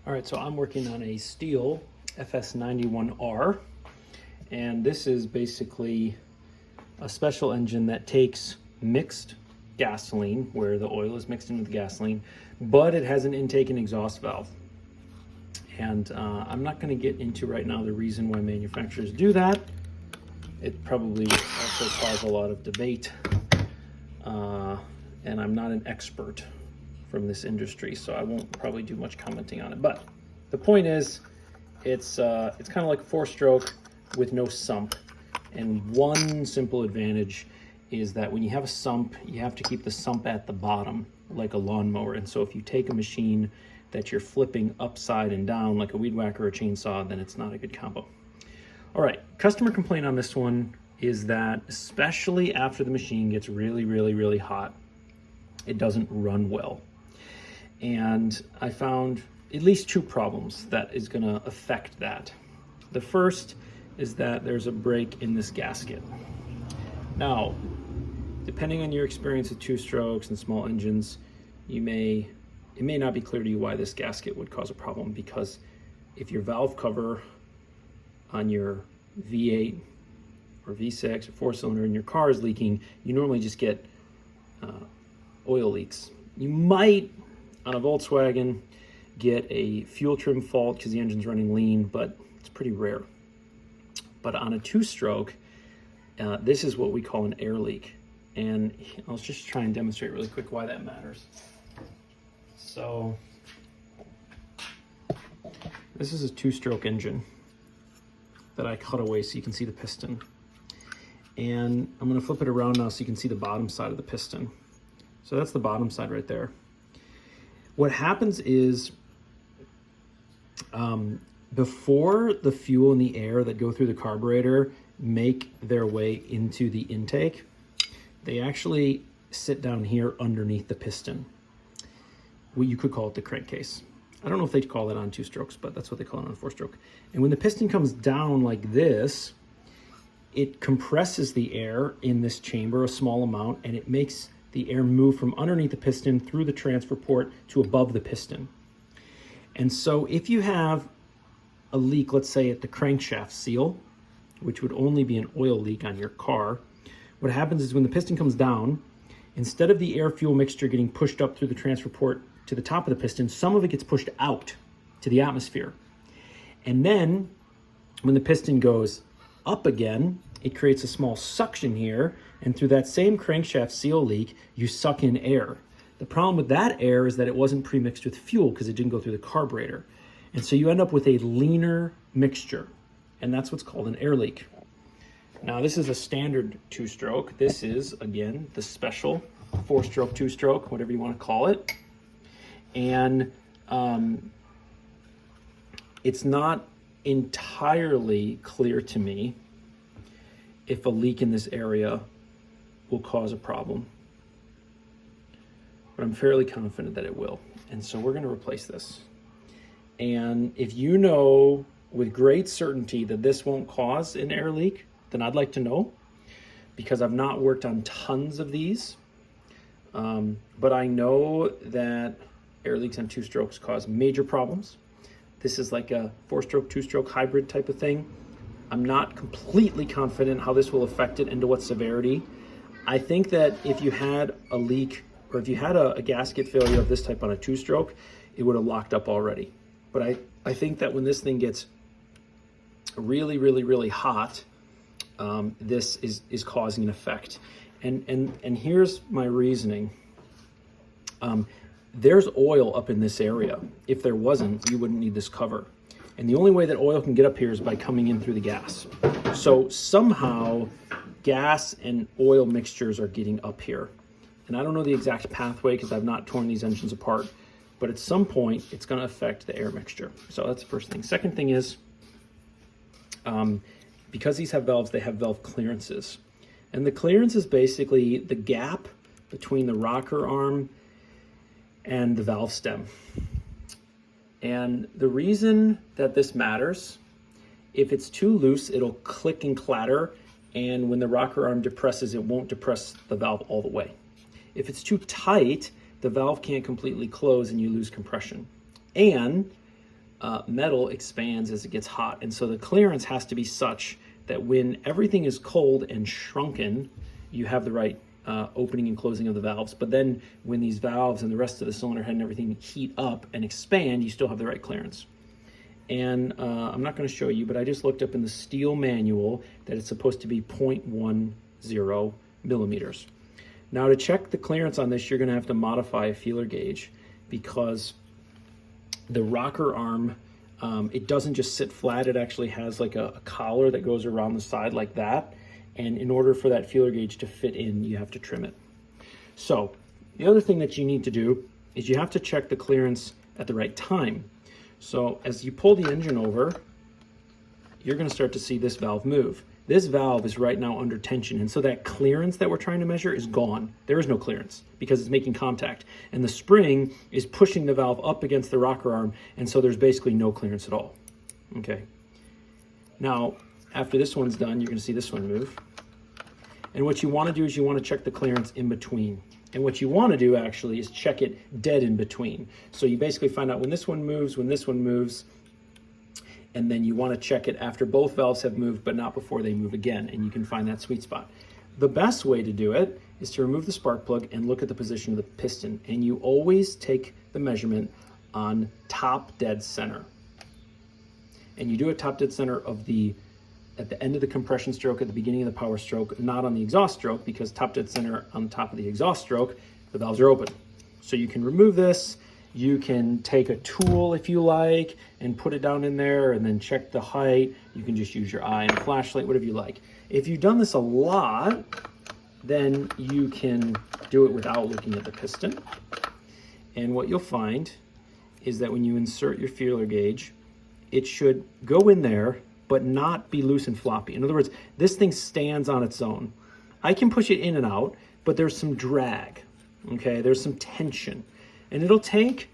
All right, so I'm working on a Stihl FS 91R, and this is basically a special engine that takes mixed gasoline, where the oil is mixed into the gasoline, but it has an intake and exhaust valve. And I'm not going to get into right now the reason why manufacturers do that. It probably also caused a lot of debate, and I'm not an expert from this industry, so I won't probably do much commenting on it. But the point is, it's kind of like a four-stroke with no sump. And one simple advantage is that when you have a sump, you have to keep the sump at the bottom, like a lawnmower. And so if you take a machine that you're flipping upside and down, like a weed whacker or a chainsaw, then it's not a good combo. All right, customer complaint on this one is that, especially after the machine gets really, really, really hot, it doesn't run well. And I found at least two problems that is going to affect that. The first is that there's a break in this gasket. Now, depending on your experience with two strokes and small engines, it may not be clear to you why this gasket would cause a problem, because if your valve cover on your V8 or V6 or four-cylinder in your car is leaking, you normally just get oil leaks. You might, on a Volkswagen, get a fuel trim fault because the engine's running lean, but it's pretty rare. But on a two-stroke, this is what we call an air leak. And I'll just try and demonstrate really quick why that matters. So this is a two-stroke engine that I cut away so you can see the piston. And I'm going to flip it around now so you can see the bottom side of the piston. So that's the bottom side right there. What happens is, before the fuel and the air that go through the carburetor make their way into the intake, they actually sit down here underneath the piston. Well, you could call it the crankcase. I don't know if they call it on two strokes, but that's what they call it on a four-stroke. And when the piston comes down like this, it compresses the air in this chamber a small amount, and it makes the air move from underneath the piston through the transfer port to above the piston. And so if you have a leak, let's say at the crankshaft seal, which would only be an oil leak on your car, what happens is when the piston comes down, instead of the air-fuel mixture getting pushed up through the transfer port to the top of the piston, some of it gets pushed out to the atmosphere. And then when the piston goes up again, it creates a small suction here, and through that same crankshaft seal leak, you suck in air. The problem with that air is that it wasn't pre-mixed with fuel because it didn't go through the carburetor. And so you end up with a leaner mixture, and that's what's called an air leak. Now, this is a standard two-stroke. This is, again, the special four-stroke, two-stroke, whatever you want to call it. And it's not entirely clear to me if a leak in this area will cause a problem, but I'm fairly confident that it will. And so we're going to replace this. And if you know with great certainty that this won't cause an air leak, then I'd like to know, because I've not worked on tons of these. But I know that air leaks on two strokes cause major problems. This is like a four-stroke, two-stroke hybrid type of thing. I'm not completely confident how this will affect it and to what severity. I think that if you had a leak, or if you had a gasket failure of this type on a two-stroke, it would have locked up already. But I think that when this thing gets really, really, really hot, this is causing an effect. And here's my reasoning. There's oil up in this area. If there wasn't, you wouldn't need this cover. And the only way that oil can get up here is by coming in through the gas. So somehow gas and oil mixtures are getting up here. And I don't know the exact pathway because I've not torn these engines apart, but at some point it's going to affect the air mixture. So that's the first thing. Second thing is, because these have valves, they have valve clearances. And the clearance is basically the gap between the rocker arm and the valve stem. And the reason that this matters, if it's too loose, it'll click and clatter, and when the rocker arm depresses, it won't depress the valve all the way. If it's too tight, the valve can't completely close and you lose compression. And metal expands as it gets hot. And so the clearance has to be such that when everything is cold and shrunken, you have the right opening and closing of the valves. But then when these valves and the rest of the cylinder head and everything heat up and expand, you still have the right clearance. And I'm not going to show you, but I just looked up in the Stihl manual that it's supposed to be 0.10 millimeters. Now to check the clearance on this, you're going to have to modify a feeler gauge, because the rocker arm, it doesn't just sit flat, it actually has like a collar that goes around the side like that. And in order for that feeler gauge to fit in, you have to trim it. So the other thing that you need to do is you have to check the clearance at the right time. So as you pull the engine over, you're going to start to see this valve move. This valve is right now under tension, and so that clearance that we're trying to measure is gone. There is no clearance because it's making contact, and the spring is pushing the valve up against the rocker arm, and so there's basically no clearance at all. Okay. Now, after this one's done, you're going to see this one move. And what you want to do is you want to check the clearance in between. And what you want to do actually is check it dead in between. So you basically find out when this one moves, and then you want to check it after both valves have moved, but not before they move again, and you can find that sweet spot. The best way to do it is to remove the spark plug and look at the position of the piston, and you always take the measurement on top dead center. And you do it top dead center of at the end of the compression stroke, at the beginning of the power stroke, not on the exhaust stroke, because top dead center on top of the exhaust stroke, the valves are open. So you can remove this. You can take a tool if you like and put it down in there and then check the height. You can just use your eye and a flashlight, whatever you like. If you've done this a lot, then you can do it without looking at the piston. And what you'll find is that when you insert your feeler gauge, it should go in there but not be loose and floppy. In other words, this thing stands on its own. I can push it in and out, but there's some drag, okay? There's some tension. And it'll take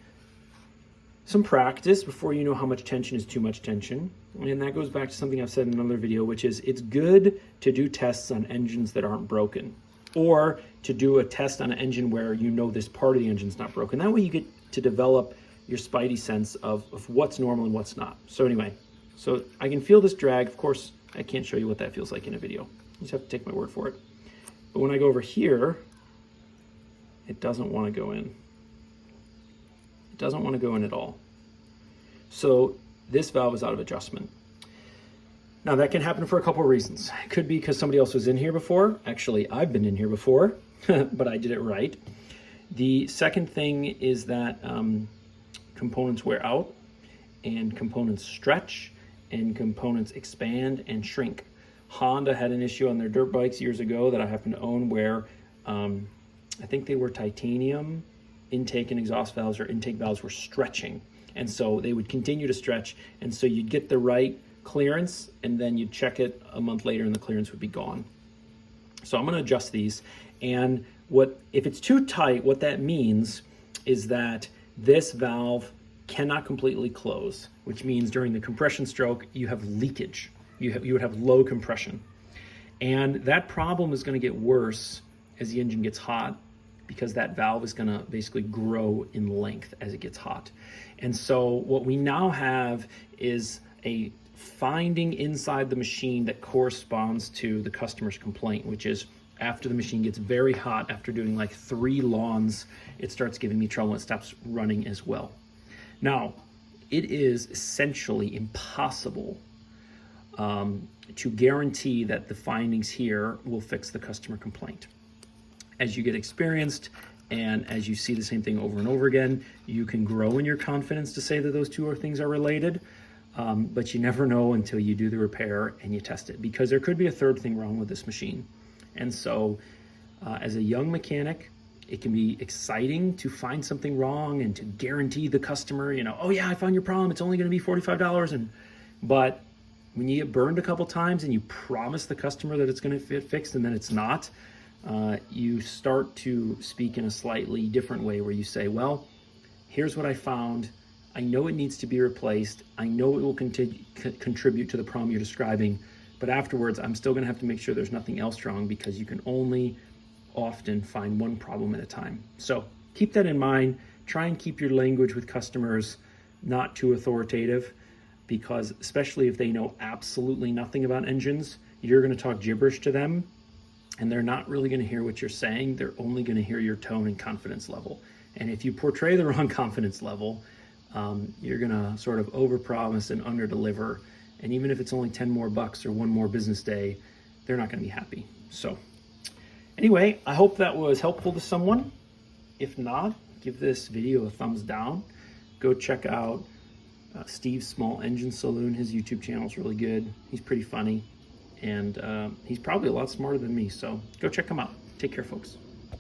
some practice before you know how much tension is too much tension. And that goes back to something I've said in another video, which is it's good to do tests on engines that aren't broken, or to do a test on an engine where you know this part of the engine's not broken. That way you get to develop your spidey sense of what's normal and what's not. So anyway, so I can feel this drag. Of course, I can't show you what that feels like in a video. You just have to take my word for it. But when I go over here, it doesn't want to go in. It doesn't want to go in at all. So this valve is out of adjustment. Now that can happen for a couple of reasons. It could be because somebody else was in here before. Actually, I've been in here before, but I did it right. The second thing is that components wear out, and components stretch, and components expand and shrink. Honda had an issue on their dirt bikes years ago that I happen to own where I think they were titanium intake and exhaust valves, or intake valves were stretching. And so they would continue to stretch, and so you'd get the right clearance, and then you'd check it a month later and the clearance would be gone. So I'm going to adjust these, and if it's too tight, what that means is that this valve cannot completely close, which means during the compression stroke you have leakage. You would have low compression, and that problem is going to get worse as the engine gets hot, because that valve is going to basically grow in length as it gets hot. And so what we now have is a finding inside the machine that corresponds to the customer's complaint, which is after the machine gets very hot, after doing like 3 lawns, it starts giving me trouble and it stops running as well. Now, it is essentially impossible to guarantee that the findings here will fix the customer complaint. As you get experienced and as you see the same thing over and over again, you can grow in your confidence to say that those two things are related, but you never know until you do the repair and you test it, because there could be a third thing wrong with this machine. And so as a young mechanic, it can be exciting to find something wrong and to guarantee the customer, oh yeah, I found your problem, it's only gonna be $45. But when you get burned a couple times and you promise the customer that it's gonna get fixed and then it's not, you start to speak in a slightly different way, where you say, well, here's what I found. I know it needs to be replaced. I know it will contribute to the problem you're describing, but afterwards, I'm still gonna have to make sure there's nothing else wrong, because you can only often find one problem at a time. So keep that in mind. Try and keep your language with customers not too authoritative, because especially if they know absolutely nothing about engines, you're going to talk gibberish to them and they're not really going to hear what you're saying. They're only going to hear your tone and confidence level. And if you portray the wrong confidence level, you're going to sort of overpromise and underdeliver. And even if it's only 10 more bucks or one more business day, they're not going to be happy. So anyway, I hope that was helpful to someone. If not, give this video a thumbs down. Go check out Steve's Small Engine Saloon. His YouTube channel is really good. He's pretty funny, and he's probably a lot smarter than me. So go check him out. Take care, folks.